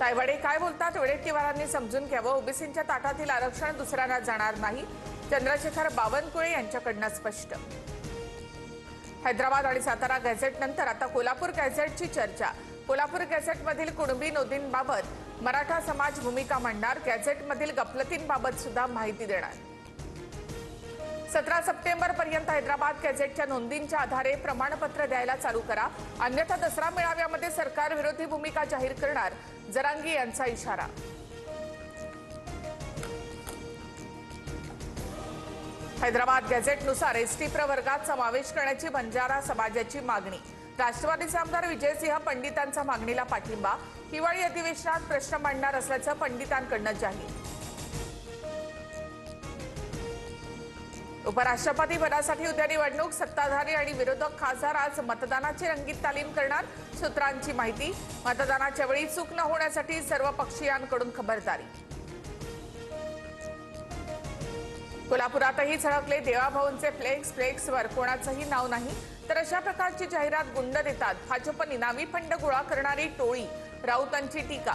तायवाडे काय बोलतात वडेट्टीवारांनी समजून घ्यावं। ओबीसींच्या ताटातील आरक्षण दुसऱ्यांना जाणार नाही, चंद्रशेखर बावनकुळे यांच्याकडनं स्पष्ट। हैदराबाद आणि सातारा गॅझेट नंतर आता कोल्हापूर गॅझेटची चर्चा। कोल्हापूर गॅझेटमधील कुणबी नोंदींबाबत मराठा समाज भूमिका मांडणार, गॅझेटमधील गफलतींबाबत सुद्धा माहिती देणार। 17 सप्टेंबर पर्यंत हैदराबाद गॅझेटच्या नोंदींच्या आधारे प्रमाणपत्र द्यायला चालू करा, अन्यथा दसरा मेळाव्यामध्ये सरकार विरोधी भूमिका जाहीर करणार, जरांगी यांचा इशारा। हैदराबाद गॅझेटनुसार एसटी प्रवर्गात समावेश करण्याची बंजारा समाजाची मागणी। राष्ट्रवादीचे आमदार विजयसिंह पंडितांचा मागणीला पाठिंबा, हिवाळी अधिवेशनात प्रश्न मांडणार असल्याचं पंडितांकडनं जाहीर। उपराष्ट्रपती पदासाठी उद्या निवडणूक, सत्ताधारी आणि विरोधक खासदार आज मतदानाची रंगीत तालीम करणार, सूत्रांची माहिती। मतदानाच्या वेळी चूक न होण्यासाठी सर्व पक्षीयांकडून खबरदारी। कोल्हापुरातही झळकले देवाभाऊंचे फ्लेक्सवर कोणाचंही नाव नाही, तर अशा प्रकारची जाहिरात गुंड देतात भाजप निनावी फंड गोळा करणारी टोळी, राऊतांची टीका।